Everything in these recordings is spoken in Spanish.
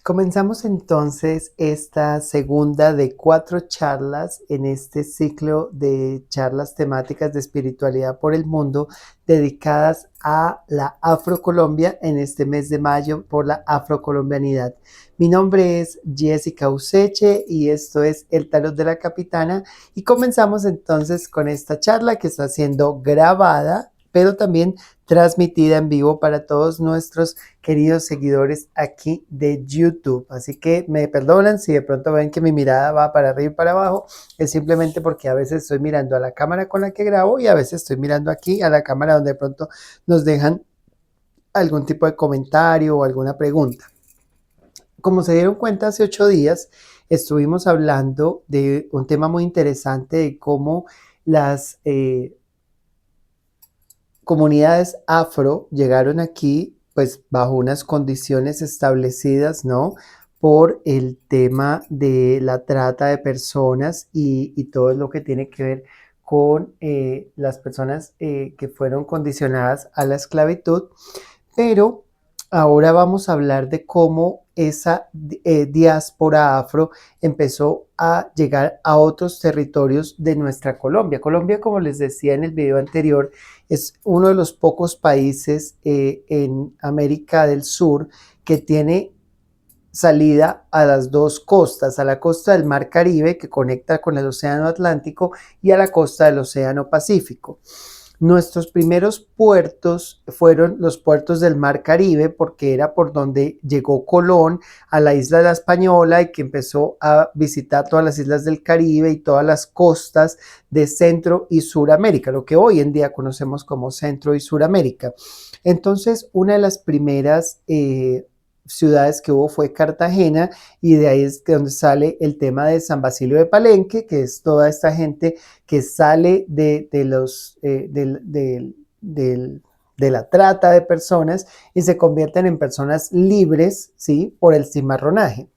Comenzamos entonces esta segunda de 4 charlas en este ciclo de charlas temáticas de espiritualidad por el mundo dedicadas a la Afrocolombia en este mes de mayo por la afrocolombianidad. Mi nombre es Jessica Useche y esto es El Tarot de la Capitana y comenzamos entonces con esta charla que está siendo grabada pero también transmitida en vivo para todos nuestros queridos seguidores aquí de YouTube. Así que me perdonan si de pronto ven que mi mirada va para arriba y para abajo, es simplemente porque a veces estoy mirando a la cámara con la que grabo y a veces estoy mirando aquí a la cámara donde de pronto nos dejan algún tipo de comentario o alguna pregunta. Como se dieron cuenta, hace 8 días estuvimos hablando de un tema muy interesante de cómo las comunidades afro llegaron aquí pues bajo unas condiciones establecidas, ¿no? Por el tema de la trata de personas y todo lo que tiene que ver con las personas que fueron condicionadas a la esclavitud, pero ahora vamos a hablar de cómo esa diáspora afro empezó a llegar a otros territorios de nuestra Colombia. Colombia, como les decía en el video anterior, es uno de los pocos países en América del Sur que tiene salida a las dos costas, a la costa del Mar Caribe que conecta con el Océano Atlántico y a la costa del Océano Pacífico. Nuestros primeros puertos fueron los puertos del Mar Caribe porque era por donde llegó Colón a la isla de la Española y que empezó a visitar todas las islas del Caribe y todas las costas de Centro y Suramérica, lo que hoy en día conocemos como Centro y Suramérica. Entonces, una de las primeras ciudades que hubo fue Cartagena y de ahí es de donde sale el tema de San Basilio de Palenque, que es toda esta gente que sale de la trata de personas y se convierten en personas libres, ¿sí? Por el cimarronaje.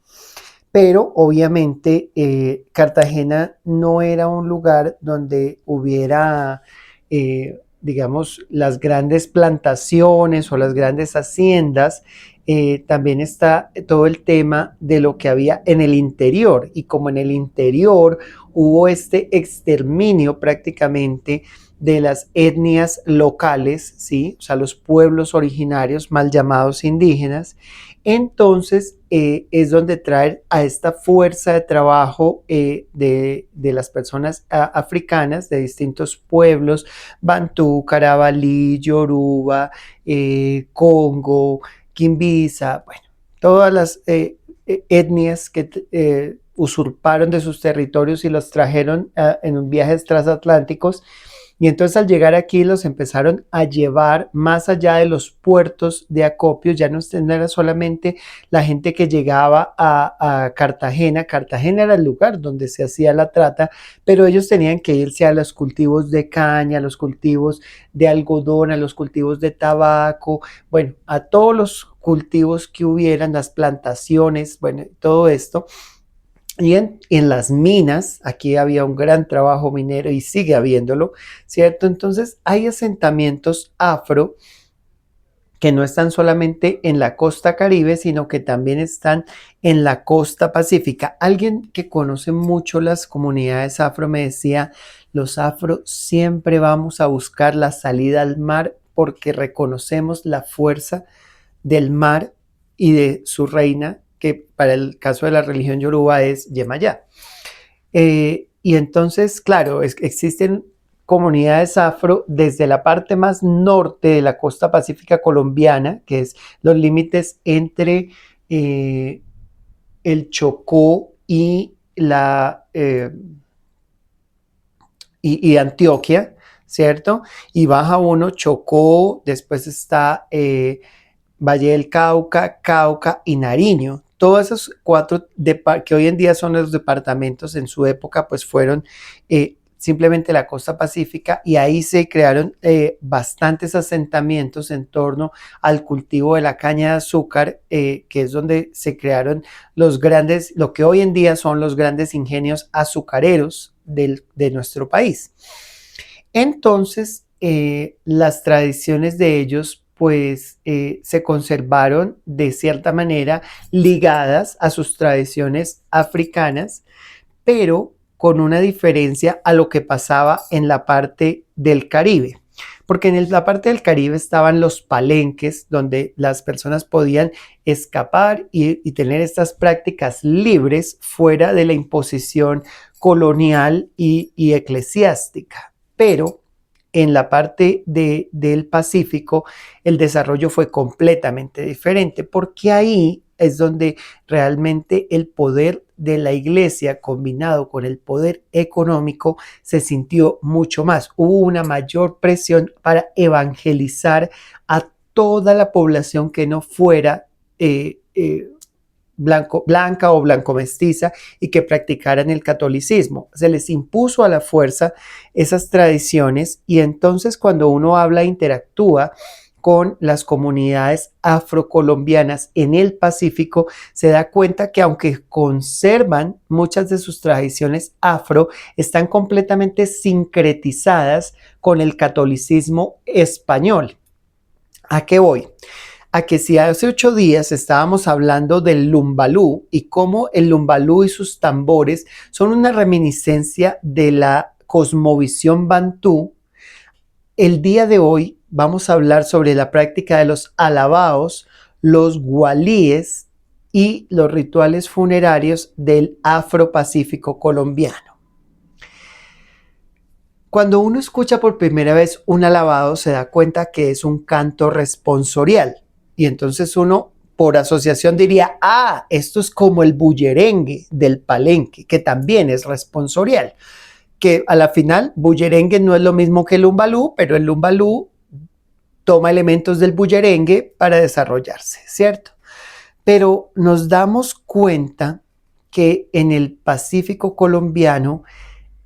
Pero obviamente Cartagena no era un lugar donde hubiera, digamos, las grandes plantaciones o las grandes haciendas. También está todo el tema de lo que había en el interior, y como en el interior hubo este exterminio prácticamente de las etnias locales, ¿sí? O sea, los pueblos originarios mal llamados indígenas, entonces es donde traer a esta fuerza de trabajo de las personas africanas de distintos pueblos, Bantú, Carabalí, Yoruba, Congo, Quimbiza, bueno, todas las etnias que usurparon de sus territorios y los trajeron en viajes transatlánticos. Y entonces al llegar aquí los empezaron a llevar más allá de los puertos de acopio, ya no era solamente la gente que llegaba a Cartagena. Cartagena era el lugar donde se hacía la trata, pero ellos tenían que irse a los cultivos de caña, a los cultivos de algodón, a los cultivos de tabaco, bueno, a todos los cultivos que hubieran, las plantaciones, bueno, todo esto. Y en las minas, aquí había un gran trabajo minero y sigue habiéndolo, ¿cierto? Entonces hay asentamientos afro que no están solamente en la costa Caribe, sino que también están en la costa Pacífica. Alguien que conoce mucho las comunidades afro me decía, los afro siempre vamos a buscar la salida al mar porque reconocemos la fuerza del mar y de su reina, que para el caso de la religión yoruba es Yemayá. Y entonces, claro, existen comunidades afro desde la parte más norte de la costa pacífica colombiana, que es los límites entre el Chocó y y Antioquia, ¿cierto? Y baja uno Chocó, después está Valle del Cauca, Cauca y Nariño. Todos esos cuatro que hoy en día son los departamentos, en su época pues fueron simplemente la costa pacífica, y ahí se crearon bastantes asentamientos en torno al cultivo de la caña de azúcar, que es donde se crearon los grandes, lo que hoy en día son los grandes ingenios azucareros de nuestro país. Entonces, las tradiciones de ellos pues se conservaron de cierta manera ligadas a sus tradiciones africanas, pero con una diferencia a lo que pasaba en la parte del Caribe. Porque en la parte del Caribe estaban los palenques, donde las personas podían escapar y tener estas prácticas libres fuera de la imposición colonial y eclesiástica. Pero en la parte del Pacífico el desarrollo fue completamente diferente, porque ahí es donde realmente el poder de la iglesia combinado con el poder económico se sintió mucho más. Hubo una mayor presión para evangelizar a toda la población que no fuera blanca o blanco mestiza y que practicaran el catolicismo. Se les impuso a la fuerza esas tradiciones, y entonces cuando uno habla e interactúa con las comunidades afrocolombianas en el Pacífico, se da cuenta que aunque conservan muchas de sus tradiciones afro, están completamente sincretizadas con el catolicismo español. ¿A qué voy? A que si hace 8 días estábamos hablando del lumbalú y cómo el lumbalú y sus tambores son una reminiscencia de la cosmovisión bantú, el día de hoy vamos a hablar sobre la práctica de los alabaos, los gualíes y los rituales funerarios del Afro-Pacífico colombiano. Cuando uno escucha por primera vez un alabado, se da cuenta que es un canto responsorial. Y entonces uno, por asociación, diría, esto es como el bullerengue del palenque, que también es responsorial. Que a la final, bullerengue no es lo mismo que el lumbalú, pero el lumbalú toma elementos del bullerengue para desarrollarse, ¿cierto? Pero nos damos cuenta que en el Pacífico colombiano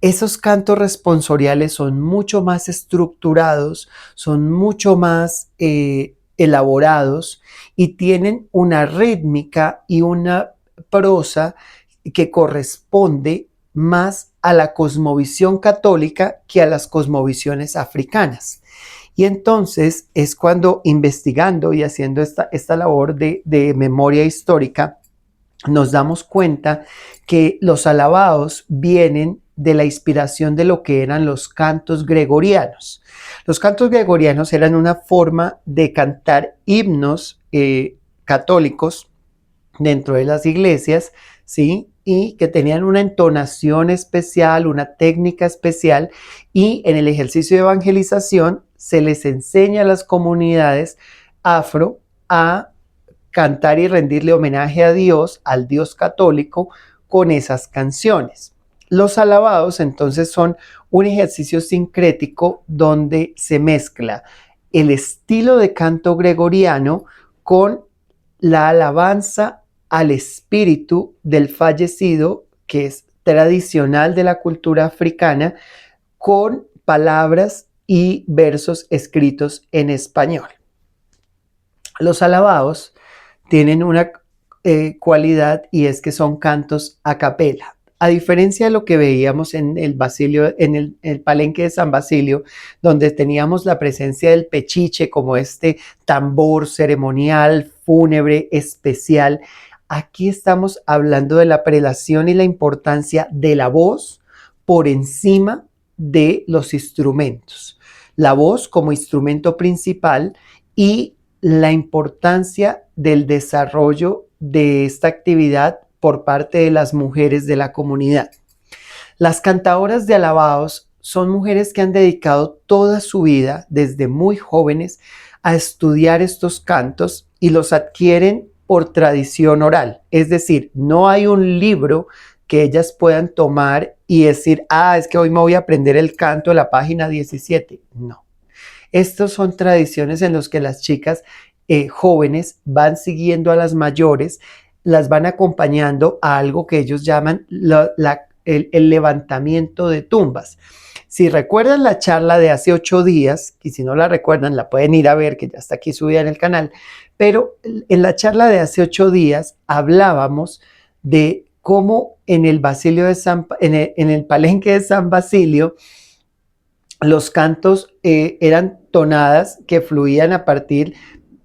esos cantos responsoriales son mucho más estructurados, son mucho más elaborados y tienen una rítmica y una prosa que corresponde más a la cosmovisión católica que a las cosmovisiones africanas. Y entonces es cuando, investigando y haciendo esta labor de memoria histórica, nos damos cuenta que los alabados vienen de la inspiración de lo que eran los cantos gregorianos. Los cantos gregorianos eran una forma de cantar himnos católicos dentro de las iglesias, ¿sí? Y que tenían una entonación especial, una técnica especial, y en el ejercicio de evangelización se les enseña a las comunidades afro a cantar y rendirle homenaje a Dios, al Dios católico, con esas canciones. Los alabados entonces son un ejercicio sincrético donde se mezcla el estilo de canto gregoriano con la alabanza al espíritu del fallecido, que es tradicional de la cultura africana, con palabras y versos escritos en español. Los alabados tienen una cualidad, y es que son cantos a capela. A diferencia de lo que veíamos en el Basilio, en el palenque de San Basilio, donde teníamos la presencia del pechiche como este tambor ceremonial, fúnebre, especial, aquí estamos hablando de la prelación y la importancia de la voz por encima de los instrumentos. La voz como instrumento principal y la importancia del desarrollo de esta actividad por parte de las mujeres de la comunidad. Las cantadoras de alabados son mujeres que han dedicado toda su vida, desde muy jóvenes, a estudiar estos cantos y los adquieren por tradición oral. Es decir, no hay un libro que ellas puedan tomar y decir, es que hoy me voy a aprender el canto de la página 17. No. Estas son tradiciones en las que las chicas jóvenes van siguiendo a las mayores, las van acompañando a algo que ellos llaman el levantamiento de tumbas. Si recuerdan la charla de hace 8 días, y si no la recuerdan, la pueden ir a ver, que ya está aquí subida en el canal, pero en la charla de hace 8 días hablábamos de cómo en el palenque de San Basilio Los cantos eran tonadas que fluían a partir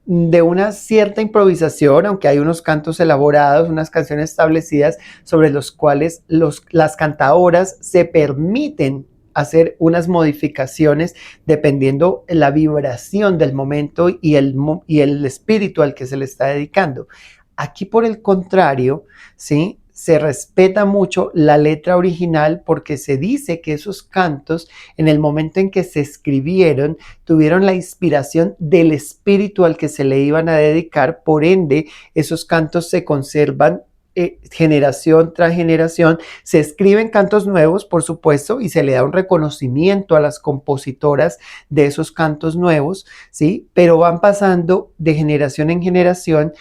de una cierta improvisación, aunque hay unos cantos elaborados, unas canciones establecidas sobre los cuales las cantaoras se permiten hacer unas modificaciones dependiendo la vibración del momento y el espíritu al que se le está dedicando. Aquí, por el contrario, ¿sí? Se respeta mucho la letra original porque se dice que esos cantos, en el momento en que se escribieron, tuvieron la inspiración del espíritu al que se le iban a dedicar. Por ende, esos cantos se conservan generación tras generación. Se escriben cantos nuevos, por supuesto, y se le da un reconocimiento a las compositoras de esos cantos nuevos, ¿sí? Pero van pasando de generación en generación,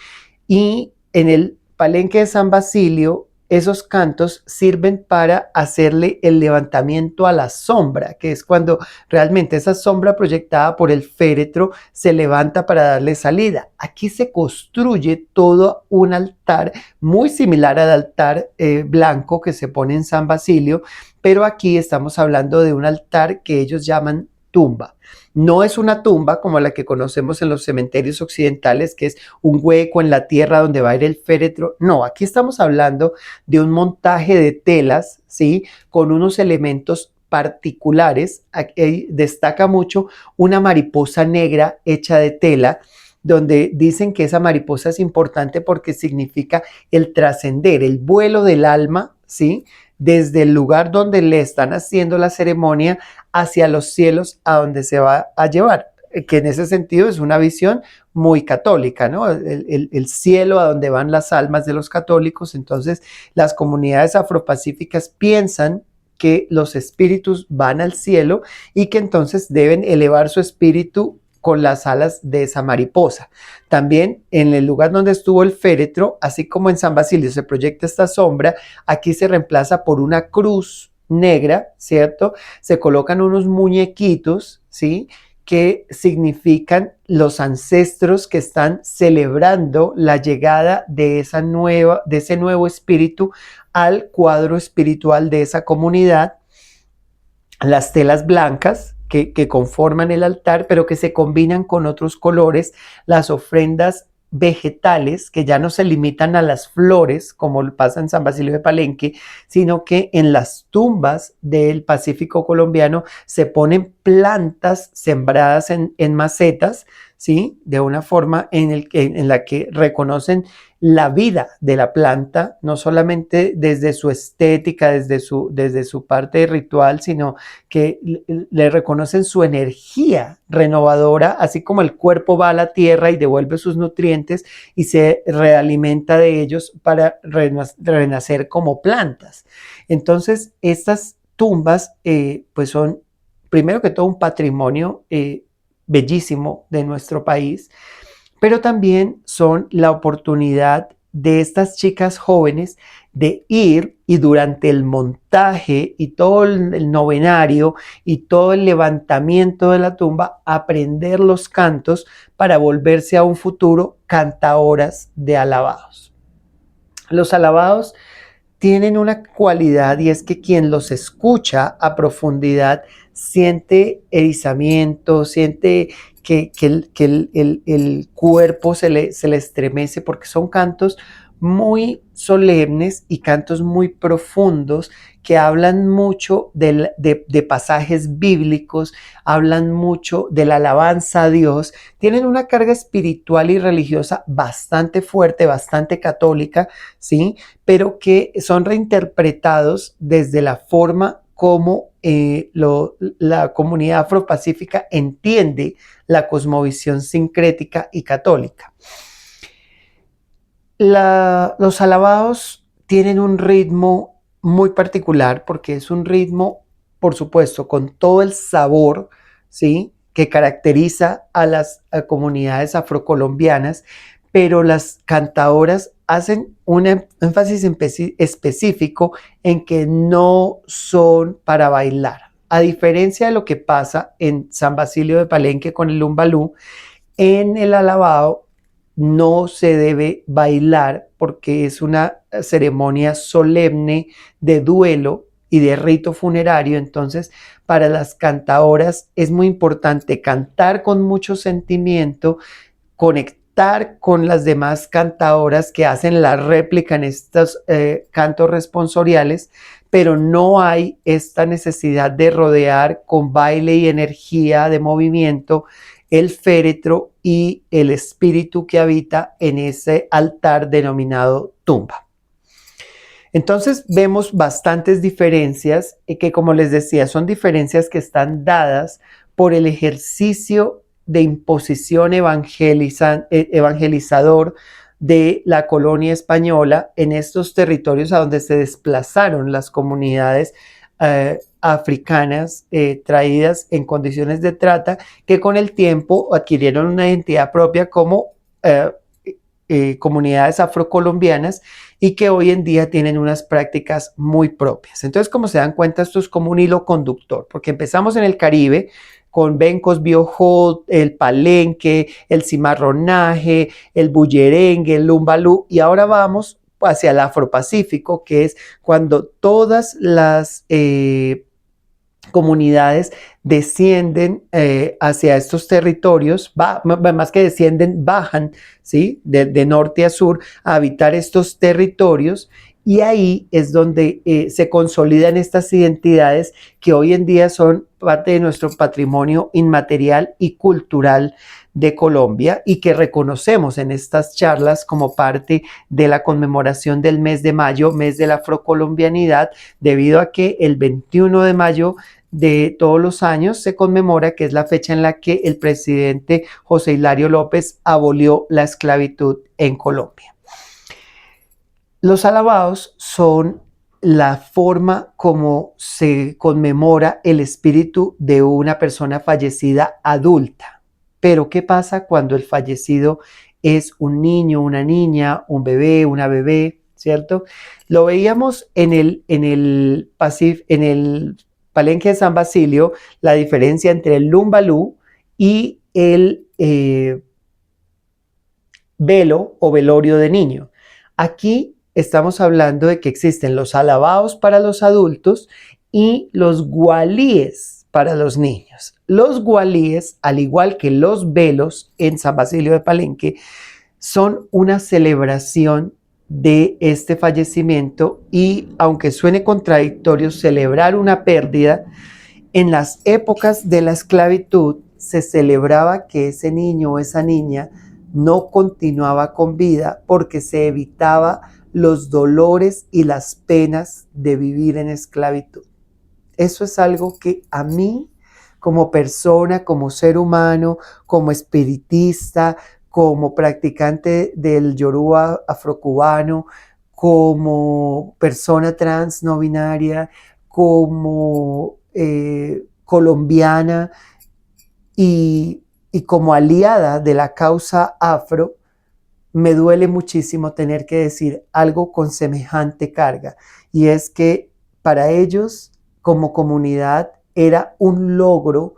y en el Palenque de San Basilio esos cantos sirven para hacerle el levantamiento a la sombra, que es cuando realmente esa sombra proyectada por el féretro se levanta para darle salida. Aquí se construye todo un altar muy similar al altar blanco que se pone en San Basilio, pero aquí estamos hablando de un altar que ellos llaman tumba. No es una tumba como la que conocemos en los cementerios occidentales, que es un hueco en la tierra donde va a ir el féretro. No, aquí estamos hablando de un montaje de telas, ¿sí? Con unos elementos particulares. Aquí destaca mucho una mariposa negra hecha de tela, donde dicen que esa mariposa es importante porque significa el trascender, el vuelo del alma, ¿sí? Desde el lugar donde le están haciendo la ceremonia hacia los cielos a donde se va a llevar, que en ese sentido es una visión muy católica, ¿no? El cielo a donde van las almas de los católicos. Entonces, las comunidades afropacíficas piensan que los espíritus van al cielo y que entonces deben elevar su espíritu con las alas de esa mariposa. También en el lugar donde estuvo el féretro, así como en San Basilio se proyecta esta sombra, aquí se reemplaza por una cruz negra, ¿cierto? Se colocan unos muñequitos, ¿sí? Que significan los ancestros que están celebrando la llegada de ese nuevo espíritu al cuadro espiritual de esa comunidad. Las telas blancas que conforman el altar, pero que se combinan con otros colores, las ofrendas vegetales, que ya no se limitan a las flores, como pasa en San Basilio de Palenque, sino que en las tumbas del Pacífico colombiano se ponen plantas sembradas en macetas, ¿sí? De una forma en la que reconocen la vida de la planta, no solamente desde su estética, desde su parte ritual, sino que le reconocen su energía renovadora, así como el cuerpo va a la tierra y devuelve sus nutrientes y se realimenta de ellos para renacer como plantas. Entonces, estas tumbas pues son, primero que todo, un patrimonio bellísimo de nuestro país, pero también son la oportunidad de estas chicas jóvenes de ir y durante el montaje y todo el novenario y todo el levantamiento de la tumba aprender los cantos para volverse a un futuro cantaoras de alabados. Los alabados tienen una cualidad, y es que quien los escucha a profundidad siente erizamiento, siente que el cuerpo se le estremece, porque son cantos muy solemnes y cantos muy profundos que hablan mucho de pasajes bíblicos, hablan mucho de la alabanza a Dios, tienen una carga espiritual y religiosa bastante fuerte, bastante católica, ¿sí? Pero que son reinterpretados desde la forma como la comunidad afropacífica entiende la cosmovisión sincrética y católica. Los alabados tienen un ritmo muy particular porque es un ritmo, por supuesto, con todo el sabor, ¿sí? Que caracteriza a las comunidades afrocolombianas, pero las cantadoras hacen un énfasis específico en que no son para bailar. A diferencia de lo que pasa en San Basilio de Palenque con el umbalú, en el alabado no se debe bailar porque es una ceremonia solemne de duelo y de rito funerario. Entonces, para las cantaoras es muy importante cantar con mucho sentimiento, conectar con las demás cantadoras que hacen la réplica en estos cantos responsoriales, pero no hay esta necesidad de rodear con baile y energía de movimiento el féretro y el espíritu que habita en ese altar denominado tumba. Entonces vemos bastantes diferencias que, como les decía, son diferencias que están dadas por el ejercicio de imposición evangelizador de la colonia española en estos territorios a donde se desplazaron las comunidades africanas traídas en condiciones de trata, que con el tiempo adquirieron una identidad propia como comunidades afrocolombianas y que hoy en día tienen unas prácticas muy propias. Entonces, como se dan cuenta, esto es como un hilo conductor, porque empezamos en el Caribe con Bencos, Biojó, el Palenque, el cimarronaje, el bullerengue, el lumbalú, y ahora vamos hacia el Afropacífico, que es cuando todas las comunidades descienden hacia estos territorios, más que descienden, bajan, ¿sí? de norte a sur a habitar estos territorios, y ahí es donde se consolidan estas identidades que hoy en día son parte de nuestro patrimonio inmaterial y cultural de Colombia y que reconocemos en estas charlas como parte de la conmemoración del mes de mayo, mes de la afrocolombianidad, debido a que el 21 de mayo de todos los años se conmemora, que es la fecha en la que el presidente José Hilario López abolió la esclavitud en Colombia. Los alabados son la forma como se conmemora el espíritu de una persona fallecida adulta. Pero ¿qué pasa cuando el fallecido es un niño, una niña, un bebé, una bebé, ¿cierto? Lo veíamos en el Palenque de San Basilio, la diferencia entre el lumbalú y el velo o velorio de niño. Aquí estamos hablando de que existen los alabados para los adultos y los gualíes para los niños. Los gualíes, al igual que los velos en San Basilio de Palenque, son una celebración de este fallecimiento y, aunque suene contradictorio celebrar una pérdida, en las épocas de la esclavitud se celebraba que ese niño o esa niña no continuaba con vida porque se evitaba los dolores y las penas de vivir en esclavitud. Eso es algo que a mí, como persona, como ser humano, como espiritista, como practicante del yoruba afrocubano, como persona trans no binaria, como colombiana y como aliada de la causa afro, me duele muchísimo tener que decir algo con semejante carga, y es que para ellos como comunidad era un logro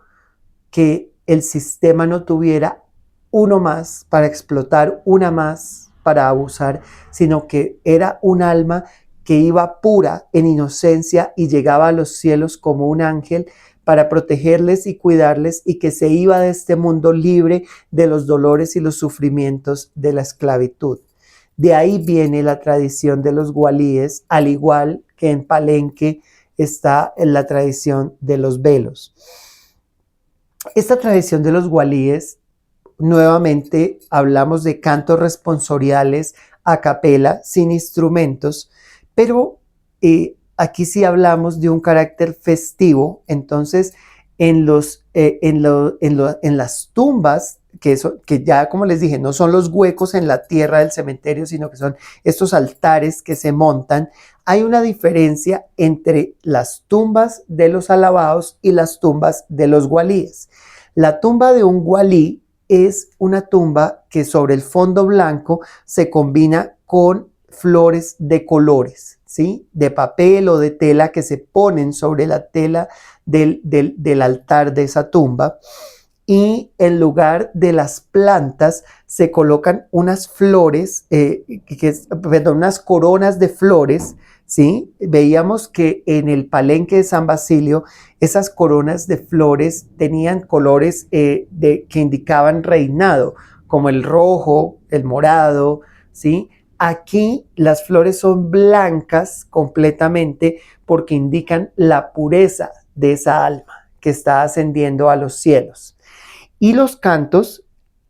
que el sistema no tuviera uno más para explotar, una más para abusar, sino que era un alma que iba pura en inocencia y llegaba a los cielos como un ángel para protegerles y cuidarles, y que se iba de este mundo libre de los dolores y los sufrimientos de la esclavitud. De ahí viene la tradición de los gualíes, al igual que en Palenque está en la tradición de los velos. Esta tradición de los gualíes, nuevamente hablamos de cantos responsoriales a capela, sin instrumentos, pero aquí sí hablamos de un carácter festivo. Entonces, en las tumbas, que ya como les dije, no son los huecos en la tierra del cementerio, sino que son estos altares que se montan, hay una diferencia entre las tumbas de los alabados y las tumbas de los gualíes. La tumba de un gualí es una tumba que sobre el fondo blanco se combina con flores de colores, ¿sí? De papel o de tela que se ponen sobre la tela del altar de esa tumba, y en lugar de las plantas se colocan unas flores, unas coronas de flores, ¿sí? Veíamos que en el palenque de San Basilio esas coronas de flores tenían colores que indicaban reinado, como el rojo, el morado, ¿sí? Aquí las flores son blancas completamente porque indican la pureza de esa alma que está ascendiendo a los cielos. Y los cantos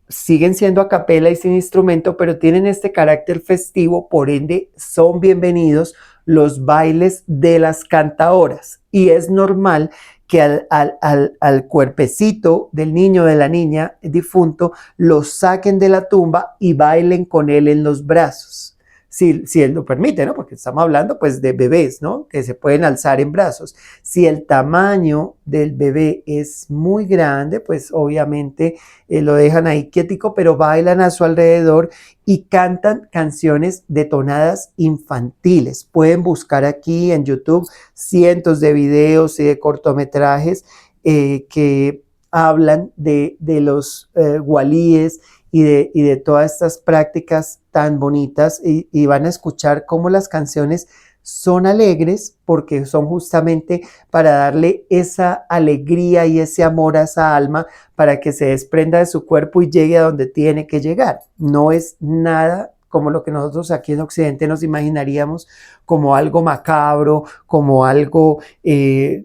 siguen siendo a capela y sin instrumento, pero tienen este carácter festivo, por ende son bienvenidos los bailes de las cantaoras. Y es normal que al cuerpecito del niño o de la niña difunto lo saquen de la tumba y bailen con él en los brazos. Si él lo permite, ¿no? Porque estamos hablando pues de bebés, ¿no? Que se pueden alzar en brazos. Si el tamaño del bebé es muy grande, pues obviamente lo dejan ahí quietico, pero bailan a su alrededor y cantan canciones de tonadas infantiles. Pueden buscar aquí en YouTube cientos de videos y de cortometrajes que hablan de los walíes y de todas estas prácticas tan bonitas y van a escuchar cómo las canciones son alegres porque son justamente para darle esa alegría y ese amor a esa alma para que se desprenda de su cuerpo y llegue a donde tiene que llegar. No es nada como lo que nosotros aquí en Occidente nos imaginaríamos como algo macabro, como algo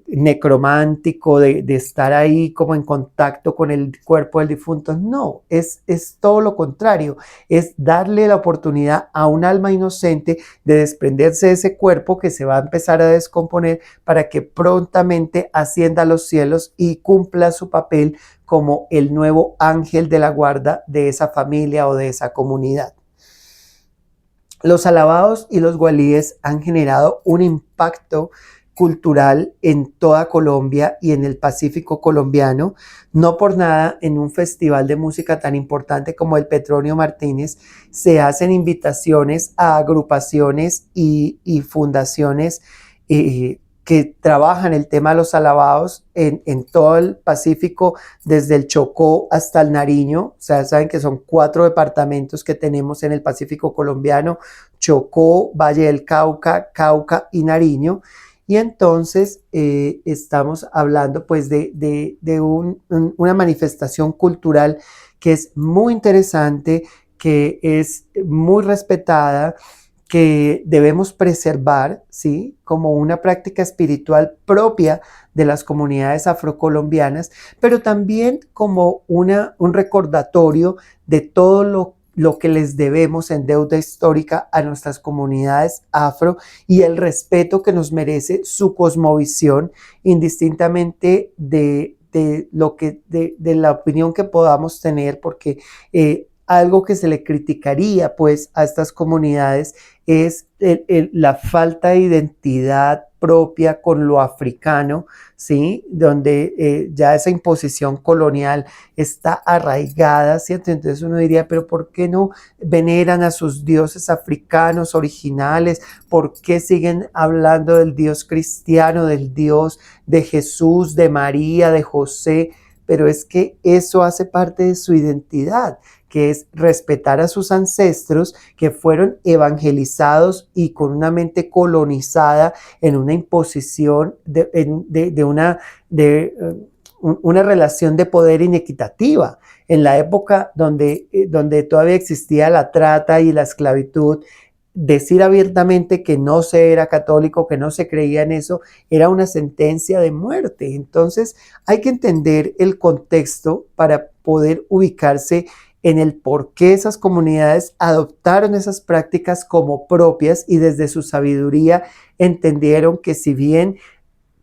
necromántico, de estar ahí como en contacto con el cuerpo del difunto. No, es todo lo contrario, es darle la oportunidad a un alma inocente de desprenderse de ese cuerpo que se va a empezar a descomponer para que prontamente ascienda a los cielos y cumpla su papel como el nuevo ángel de la guarda de esa familia o de esa comunidad. Los alabados y los gualíes han generado un impacto cultural en toda Colombia y en el Pacífico colombiano. No por nada, en un festival de música tan importante como el Petronio Martínez, se hacen invitaciones a agrupaciones y fundaciones que trabajan el tema de los alabados en todo el Pacífico, desde el Chocó hasta el Nariño. O sea, saben que son 4 departamentos que tenemos en el Pacífico colombiano: Chocó, Valle del Cauca, Cauca y Nariño. Y entonces estamos hablando pues de una manifestación cultural que es muy interesante, que es muy respetada, que debemos preservar, ¿sí? Como una práctica espiritual propia de las comunidades afrocolombianas, pero también como un recordatorio de todo lo que les debemos en deuda histórica a nuestras comunidades afro y el respeto que nos merece su cosmovisión, indistintamente de la opinión que podamos tener, porque algo que se le criticaría pues a estas comunidades es la falta de identidad propia con lo africano, ¿sí? Donde ya esa imposición colonial está arraigada, ¿cierto? Entonces uno diría, pero ¿por qué no veneran a sus dioses africanos originales? ¿Por qué siguen hablando del Dios cristiano, del Dios de Jesús, de María, de José? Pero es que eso hace parte de su identidad, que es respetar a sus ancestros que fueron evangelizados y con una mente colonizada en una imposición de una relación de poder inequitativa. En la época donde todavía existía la trata y la esclavitud, decir abiertamente que no se era católico, que no se creía en eso, era una sentencia de muerte. Entonces hay que entender el contexto para poder ubicarse en el por qué esas comunidades adoptaron esas prácticas como propias y desde su sabiduría entendieron que si bien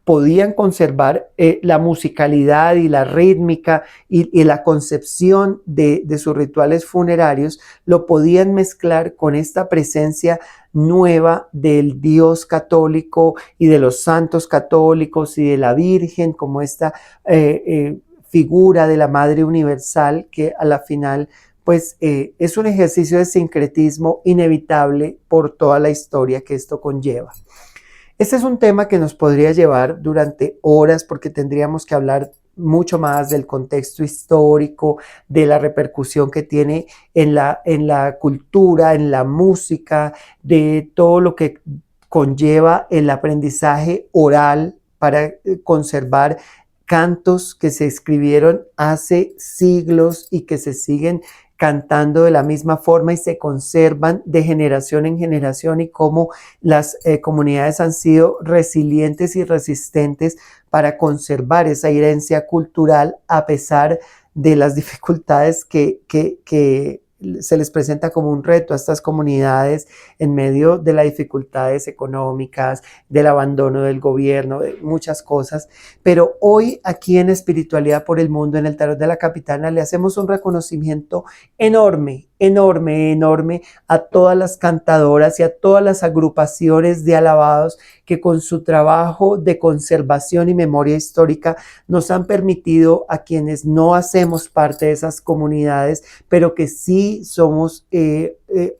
podían conservar la musicalidad y la rítmica y la concepción de sus rituales funerarios, lo podían mezclar con esta presencia nueva del Dios católico y de los santos católicos y de la Virgen, como esta figura de la Madre Universal, que a la final pues es un ejercicio de sincretismo inevitable por toda la historia que esto conlleva. Este es un tema que nos podría llevar durante horas porque tendríamos que hablar mucho más del contexto histórico, de la repercusión que tiene en la cultura, en la música, de todo lo que conlleva el aprendizaje oral para conservar cantos que se escribieron hace siglos y que se siguen cantando de la misma forma y se conservan de generación en generación, y cómo las comunidades han sido resilientes y resistentes para conservar esa herencia cultural a pesar de las dificultades que se les presenta como un reto a estas comunidades en medio de las dificultades económicas, del abandono del gobierno, de muchas cosas. Pero hoy aquí en Espiritualidad por el Mundo, en el Tarot de la Capitana, le hacemos un reconocimiento enorme, enorme, enorme a todas las cantadoras y a todas las agrupaciones de alabados que con su trabajo de conservación y memoria histórica nos han permitido, a quienes no hacemos parte de esas comunidades, pero que sí somos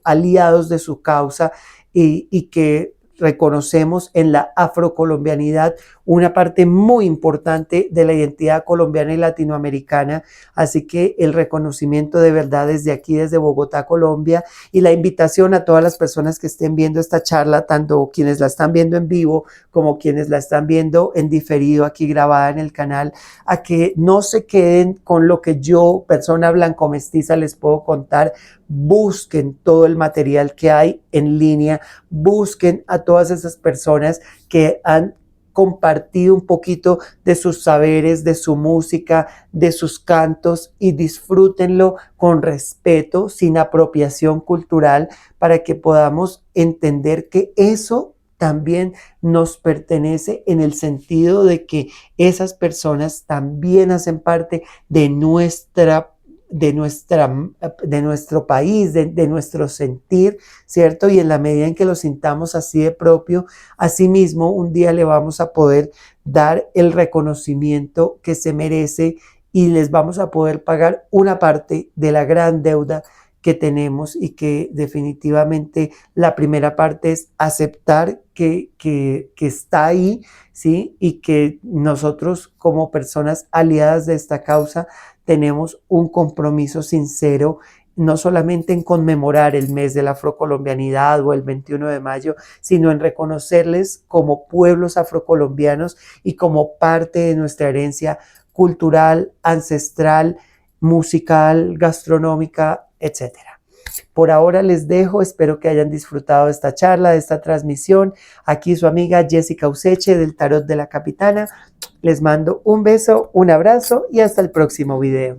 aliados de su causa y que reconocemos en la afrocolombianidad una parte muy importante de la identidad colombiana y latinoamericana. Así que el reconocimiento de verdad desde aquí, desde Bogotá, Colombia, y la invitación a todas las personas que estén viendo esta charla, tanto quienes la están viendo en vivo como quienes la están viendo en diferido aquí grabada en el canal, a que no se queden con lo que yo, persona blanco mestiza, les puedo contar. Busquen todo el material que hay en línea, busquen a todas esas personas que han compartido un poquito de sus saberes, de su música, de sus cantos, y disfrútenlo con respeto, sin apropiación cultural, para que podamos entender que eso también nos pertenece, en el sentido de que esas personas también hacen parte de nuestro país, de nuestro sentir, ¿cierto? Y en la medida en que lo sintamos así de propio, asimismo un día le vamos a poder dar el reconocimiento que se merece, y les vamos a poder pagar una parte de la gran deuda que tenemos, y que definitivamente la primera parte es aceptar que está ahí, ¿sí? Y que nosotros, como personas aliadas de esta causa, tenemos un compromiso sincero, no solamente en conmemorar el mes de la afrocolombianidad o el 21 de mayo, sino en reconocerles como pueblos afrocolombianos y como parte de nuestra herencia cultural, ancestral, musical, gastronómica, etcétera. Por ahora les dejo, espero que hayan disfrutado de esta charla, de esta transmisión. Aquí su amiga Jessica Useche del Tarot de la Capitana. Les mando un beso, un abrazo y hasta el próximo video.